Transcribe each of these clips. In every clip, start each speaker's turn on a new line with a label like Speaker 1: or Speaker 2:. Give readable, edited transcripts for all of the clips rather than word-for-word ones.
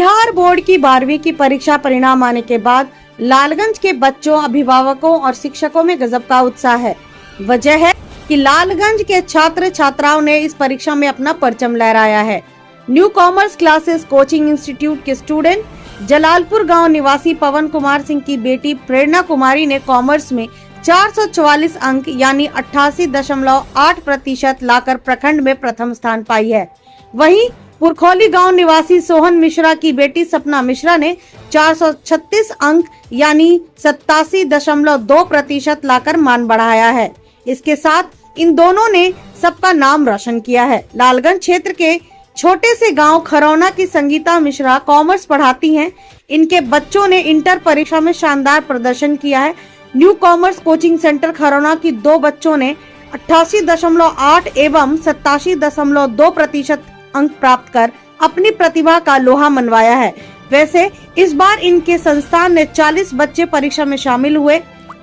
Speaker 1: Bihar board की 12वीं की परीक्षा परिणाम आने के बाद लालगंज के बच्चों, अभिभावकों और शिक्षकों में गजब का उत्साह है। वजह है कि लालगंज के छात्र छात्राओं ने इस परीक्षा में अपना परचम लहराया है। New commerce classes coaching institute के स्टूडेंट जलालपुर गांव निवासी पवन कुमार सिंह की बेटी प्रेरणा कुमारी ने कॉमर्स में 444 अंक यानी 88.8% लाकर प्रखंड में प्रथम स्थान पाई है। वहीं पुरखौली गांव निवासी सोहन मिश्रा की बेटी सपना मिश्रा ने 436 अंक यानी 87.2% लाकर मान बढ़ाया है। इसके साथ इन दोनों ने सबका नाम रोशन किया है। लालगंज क्षेत्र के छोटे से गांव खरौना की संगीता मिश्रा कॉमर्स पढ़ाती हैं। इनके बच्चों ने इंटर परीक्षा में शानदार प्रदर्शन किया है। New commerce coaching centre Kharauna की दो बच्चों ने 88.8 एवं 87.2% अंक प्राप्त कर अपनी प्रतिभा का लोहा मनवाया है। वैसे इस बार इनके संस्थान ने 40 बच्चे परीक्षा में शामिल हुए,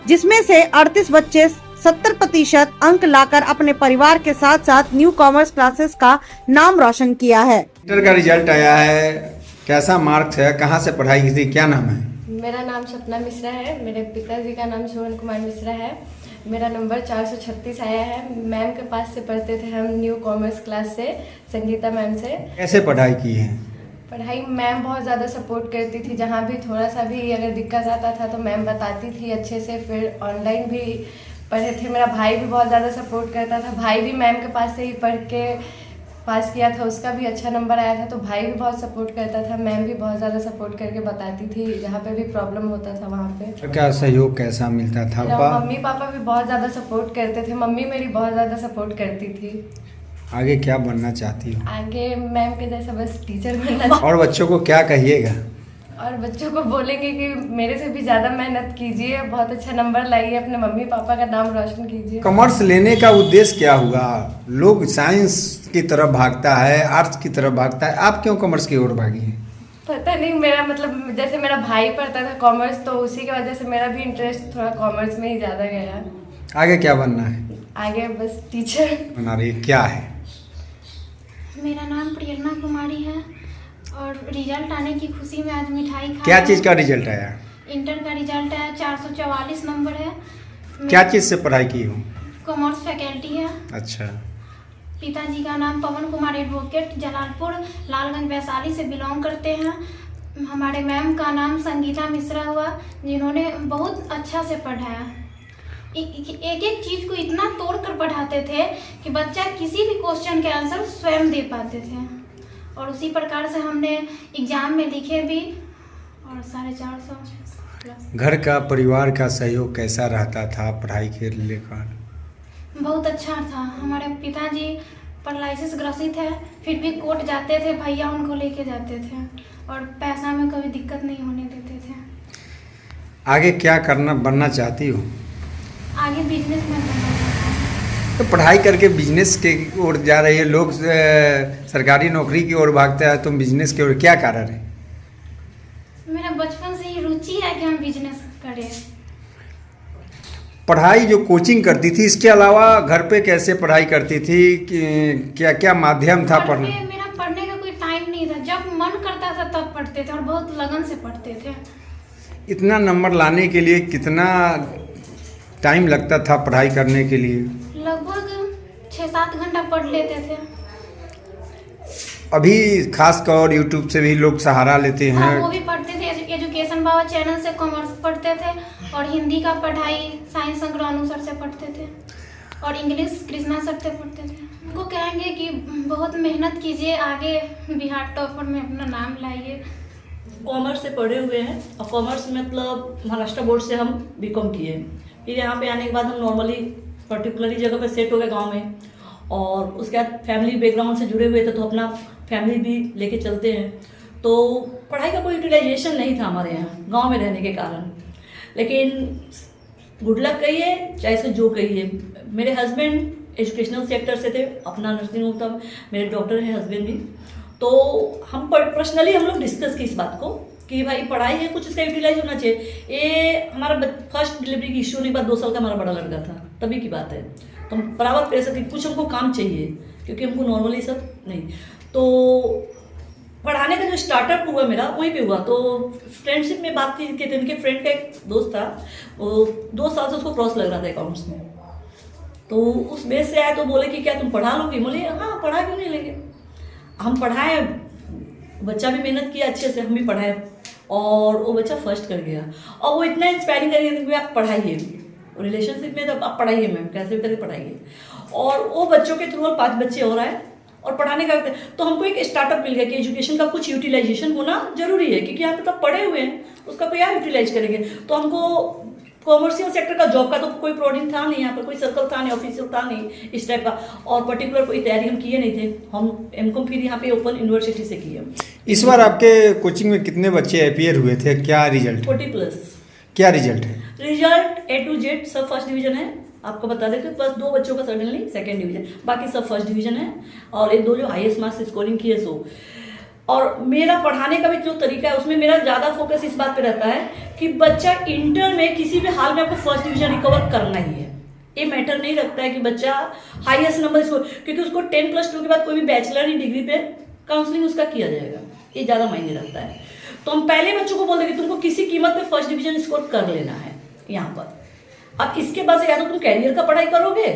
Speaker 1: जिसमें से 38 बच्चे 70% अंक लाकर अपने परिवार के साथ साथ न्यू कॉमर्स क्लासेस का नाम रोशन किया है।
Speaker 2: इंटर का रिजल्ट आया है, कैसा मार्क्स है, कहाँ से पढ़ाई की थी, क्या नाम है?
Speaker 3: मेरा नाम सपना मिश्रा है। मेरे पिताजी का नाम सोहन कुमार मिश्रा है। मेरा नंबर 436 आया है। मैम के पास से पढ़ते थे हम, न्यू कॉमर्स क्लास से, संगीता मैम से।
Speaker 2: कैसे पढ़ाई की है?
Speaker 3: पढ़ाई मैम बहुत ज़्यादा सपोर्ट करती थी। जहाँ भी थोड़ा सा भी अगर दिक्कत आता था तो मैम बताती थी अच्छे से। फिर ऑनलाइन भी पढ़े थे। मेरा भाई भी बहुत ज़्यादा सपोर्ट करता था। भाई भी मैम के पास से ही पढ़ के पास किया था, उसका भी अच्छा नंबर आया था। तो भाई भी बहुत सपोर्ट करता था। मैम भी बहुत ज़्यादा सपोर्ट करके बताती थी जहाँ पे भी प्रॉब्लम होता था वहाँ पे।
Speaker 2: क्या सहयोग कैसा मिलता था?
Speaker 3: मम्मी पापा भी बहुत ज़्यादा सपोर्ट करते थे। मम्मी मेरी बहुत ज़्यादा सपोर्ट करती थी।
Speaker 2: आगे क्या बनना चाहती हो?
Speaker 3: आगे मैम के जैसा बस टीचर बनना।
Speaker 2: और बच्चों को क्या कहिएगा?
Speaker 3: और बच्चों को बोलेंगे कि मेरे से भी ज़्यादा मेहनत कीजिए, बहुत अच्छा नंबर लाइए, अपने मम्मी पापा का नाम रोशन कीजिए।
Speaker 2: कॉमर्स लेने का उद्देश्य क्या हुआ? लोग साइंस की तरफ भागता है, आर्ट्स की तरफ भागता है, आप क्यों कॉमर्स की ओर भागी हैं?
Speaker 3: पता नहीं, मेरा मतलब जैसे मेरा भाई पढ़ता था कॉमर्स, तो उसी की वजह से मेरा भी इंटरेस्ट थोड़ा कॉमर्स में ही ज़्यादा गया।
Speaker 2: आगे क्या बनना है?
Speaker 3: आगे बस टीचर
Speaker 2: बना रही है। क्या है?
Speaker 4: मेरा नाम प्रेरणा कुमारी है और रिजल्ट आने की खुशी में आज मिठाई खा।
Speaker 2: क्या चीज़ का रिजल्ट आया?
Speaker 4: इंटर का रिजल्ट आया, 444 नंबर है।
Speaker 2: क्या चीज़ से पढ़ाई की हो?
Speaker 4: कॉमर्स फैकल्टी है।
Speaker 2: अच्छा।
Speaker 4: पिताजी का नाम पवन कुमार एडवोकेट, जलालपुर लालगंज वैशाली से बिलोंग करते हैं। हमारे मैम का नाम संगीता मिश्रा हुआ, जिन्होंने बहुत अच्छा से पढ़ाया। एक एक चीज़ को इतना तोड़ कर पढ़ाते थे कि बच्चा किसी भी क्वेश्चन के आंसर स्वयं दे पाते थे। और उसी प्रकार से हमने एग्जाम में लिखे भी और 450
Speaker 2: घर का, परिवार का सहयोग कैसा रहता था पढ़ाई के लेकर?
Speaker 4: बहुत अच्छा था। हमारे पिताजी पैरालिसिस ग्रसित है, फिर भी कोर्ट जाते थे, भैया उनको लेके जाते थे और पैसा में कभी दिक्कत नहीं होने देते थे।
Speaker 2: आगे क्या करना बनना चाहती हो?
Speaker 4: आगे बिजनेस में बनना चाहता हूँ।
Speaker 2: तो पढ़ाई करके बिजनेस के ओर जा रही है, लोग सरकारी नौकरी की ओर भागते हैं, तुम बिजनेस की ओर, क्या कारण है?
Speaker 4: मेरा बचपन से ही रुचि है कि हम बिजनेस करें।
Speaker 2: पढ़ाई जो कोचिंग करती थी, इसके अलावा घर पे कैसे पढ़ाई करती थी? क्या क्या माध्यम था पढ़ने?
Speaker 4: मेरा पढ़ने का कोई टाइम नहीं था। जब मन करता था तब पढ़ते थे और बहुत लगन से पढ़ते थे।
Speaker 2: इतना नंबर लाने के लिए कितना टाइम लगता था पढ़ाई करने के लिए?
Speaker 4: लगभग 6-7 घंटा पढ़ लेते थे।
Speaker 2: अभी खासकर यूट्यूब से भी लोग सहारा लेते हैं।
Speaker 4: हाँ, वो भी पढ़ते थे। एजुकेशन बाबा चैनल से कॉमर्स पढ़ते थे और हिंदी का पढ़ाई साइंस संग्रहानु सर से पढ़ते थे और इंग्लिश कृष्णा सर से पढ़ते थे। उनको कहेंगे कि बहुत मेहनत कीजिए, आगे बिहार टॉपर में अपना नाम लाइए।
Speaker 5: कॉमर्स से पढ़े हुए हैं और कॉमर्स मतलब महाराष्ट्र बोर्ड से हम बीकॉम किए। फिर यहाँ पे आने के बाद हम नॉर्मली पर्टिकुलरली जगह पे सेट हो गए गांव में, और उसके बाद फैमिली बैकग्राउंड से जुड़े हुए थे तो अपना फैमिली भी लेके चलते हैं। तो पढ़ाई का कोई यूटिलाइजेशन नहीं था हमारे यहाँ गांव में रहने के कारण। लेकिन गुड लक कहिए चाहे से जो कहिए, मेरे हस्बैंड एजुकेशनल सेक्टर से थे, अपना नर्सिंग होम था, मेरे डॉक्टर हैं हस्बैंड भी। तो हम पर्सनली हम लोग डिस्कस की इस बात को कि भाई पढ़ाई है, कुछ इसका यूटिलाइज होना चाहिए। ये हमारा फर्स्ट डिलीवरी की इशू होने के बाद 2 साल का हमारा बड़ा लड़का था, तभी की बात है। तो हम बराबर प्रेशर की कुछ हमको काम चाहिए, क्योंकि हमको नॉर्मली सब नहीं। तो पढ़ाने का जो स्टार्टअप हुआ मेरा वहीं पे हुआ। तो फ्रेंडशिप में बात थी कि इनके फ्रेंड का एक दोस्त था, वो 2 साल से उसको क्रॉस लग रहा था अकाउंट्स में। तो उस बेस से आया तो बोले कि क्या तुम पढ़ा लोगी? बोले हाँ पढ़ा क्यों नहीं लेंगे। हम पढ़ाए, बच्चा भी मेहनत किया अच्छे से, हम भी पढ़ाए और वो बच्चा फर्स्ट कर गया। और वो इतना इंस्पायरिंग कर गया कि आप पढ़ाइए, रिलेशनशिप में तो आप पढ़ाइए मैम, कैसे भी करके पढ़ाइए। और वो बच्चों के थ्रू 5 बच्चे और आए और पढ़ाने का। तो हमको एक स्टार्टअप मिल गया कि एजुकेशन का कुछ यूटिलाइजेशन होना जरूरी है, क्योंकि यहाँ पे तो पढ़े हुए हैं, उसका क्या यूटिलाइज करेंगे। तो हमको कॉमर्शियल सेक्टर का जॉब का तो कोई प्रोडिंग था नहीं, यहाँ पर कोई सर्कल था नहीं, ऑफिशियल था नहीं इस टाइप का, और पर्टिकुलर कोई तैयारी हम किए नहीं थे। हम एमकॉम फिर यहाँ पे ओपन यूनिवर्सिटी से किए।
Speaker 2: इस बार आपके कोचिंग में कितने बच्चे अपीयर हुए थे, क्या रिजल्ट?
Speaker 5: 40+।
Speaker 2: क्या रिजल्ट है?
Speaker 5: रिजल्ट A to Z सब फर्स्ट डिवीजन है। आपको बता देते बस 2 बच्चों का सडनली सेकंड डिवीजन, बाकी सब फर्स्ट डिवीजन है। और 1-2 जो हाईएस्ट मार्क्स स्कोरिंग किए सो। और मेरा पढ़ाने का भी जो तरीका है उसमें मेरा ज़्यादा फोकस इस बात पे रहता है कि बच्चा इंटर में किसी भी हाल में आपको फर्स्ट डिवीजन रिकवर करना ही है। ये मैटर नहीं रखता है कि बच्चा हाईएस्ट नंबर स्कोर, क्योंकि उसको 10+2 के बाद कोई भी बैचलर ही डिग्री पे काउंसलिंग उसका किया जाएगा, ये ज़्यादा मायने रखता है। तो हम पहले बच्चों को बोल देंगे तुमको किसी कीमत पे फर्स्ट डिवीजन स्कोर कर लेना है यहाँ पर। अब इसके बाद से या तो तुम कैरियर का पढ़ाई करोगे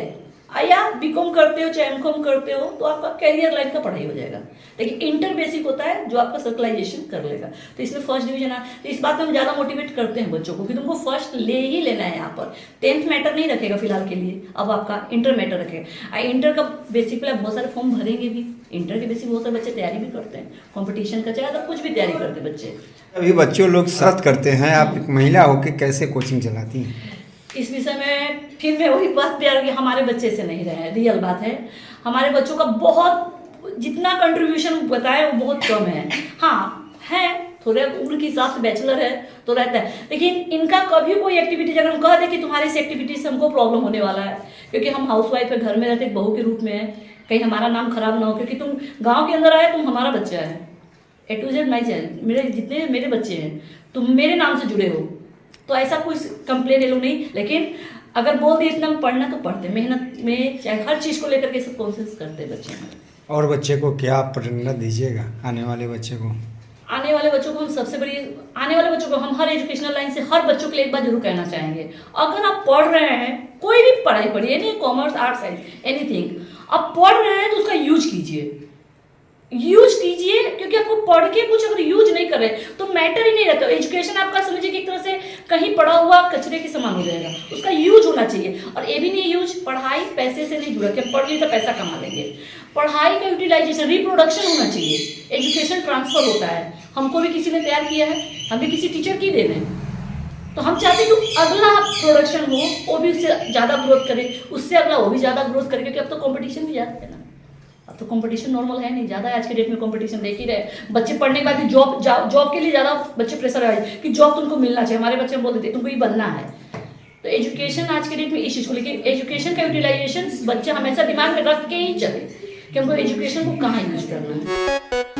Speaker 5: या बीकॉम करते हो चाहे एमकॉम करते हो तो आपका कैरियर लाइन का पढ़ाई हो जाएगा। लेकिन इंटर बेसिक होता है जो आपका सर्कलाइजेशन कर लेगा। तो इसमें फर्स्ट डिवीजन है, तो इस बात में हम ज़्यादा मोटिवेट करते हैं बच्चों को कि तुमको फर्स्ट ले ही लेना है। यहाँ पर 10th मैटर नहीं रखेगा फिलहाल के लिए, अब आपका इंटर मैटर रखेगा। इंटर का बेसिक पे बहुत सारे फॉर्म भरेंगे भी, इंटर के बेसिक बहुत सारे बच्चे तैयारी भी करते हैं, कॉम्पिटिशन का चाहे तो कुछ भी तैयारी करते हैं बच्चे।
Speaker 2: अभी बच्चों लोग शर्त करते हैं, आप एक महिला होकर कैसे कोचिंग चलाती हैं?
Speaker 5: इस विषय में फिर मैं वही बात पे आ रही, हमारे बच्चे से नहीं रहे, रियल बात है। हमारे बच्चों का बहुत जितना कंट्रीब्यूशन बताया वो बहुत कम है। हाँ है, थोड़े उम्र के हिसाब से बैचलर है तो रहता है, लेकिन इनका कभी कोई एक्टिविटीज अगर हम कह दें कि तुम्हारी इस एक्टिविटी से हमको प्रॉब्लम होने वाला है, क्योंकि हम हाउसवाइफ है, घर में रहते एक बहू के रूप में है, कहीं हमारा नाम खराब ना हो, क्योंकि तुम गाँव के अंदर आए, तुम हमारा बच्चा है। A to Z my child, मेरे जितने मेरे बच्चे हैं तुम मेरे नाम से जुड़े हो, तो ऐसा कोई कंप्लेन ये लोग नहीं। लेकिन अगर बोल दिए इतना पढ़ना तो पढ़ते, मेहनत में चाहे हर चीज़ को लेकर के सब कोशिश करते बच्चे हैं।
Speaker 2: और बच्चे को क्या प्रेरणा दीजिएगा, आने वाले बच्चे को?
Speaker 5: आने वाले बच्चों को हम सबसे बड़ी, आने वाले बच्चों को हम हर एजुकेशनल लाइन से हर बच्चों के लिए एक बार जरूर कहना चाहेंगे, अगर आप पढ़ रहे हैं, कोई भी पढ़ाई पढ़िए, नहीं कॉमर्स आर्ट्स साइंस एनीथिंग, आप पढ़ रहे हैं तो उसका यूज कीजिए, यूज कीजिए, क्योंकि आपको पढ़ के कुछ अगर यूज नहीं कर रहे तो मैटर ही नहीं रहता। एजुकेशन आपका समझिए कि एक तरह से कहीं पड़ा हुआ कचरे के समान हो जाएगा, उसका यूज होना चाहिए। और ये भी नहीं यूज, पढ़ाई पैसे से नहीं जुड़ा कि हम पढ़ लिए तो पैसा कमा लेंगे। पढ़ाई का यूटिलाइजेशन, रिप्रोडक्शन होना चाहिए, एजुकेशन ट्रांसफर होता है। हमको भी किसी ने तैयार किया है, हम भी किसी टीचर की दे रहे हैं, तो हम चाहते हैं कि अगला प्रोडक्शन हो वो भी उससे ज़्यादा ग्रोथ करे, उससे अगला वो भी ज़्यादा ग्रोथ करे, क्योंकि अब तो कॉम्पिटिशन भी ज़्यादा है ना, अब तो कंपटीशन नॉर्मल है नहीं, ज़्यादा आज के डेट में कंपटीशन देख ही रहे। बच्चे पढ़ने के बाद भी जॉब के लिए ज़्यादा बच्चे प्रेशर आए कि जॉब तुमको मिलना चाहिए। हमारे बच्चे बोल देते तुमको ये बनना है। तो एजुकेशन आज के डेट में इस चीज़ को लेकर, एजुकेशन का यूटिलाइजेशन बच्चे हमेशा दिमाग में रख के ही चले कि हमको एजुकेशन को कहाँ यूज करना है।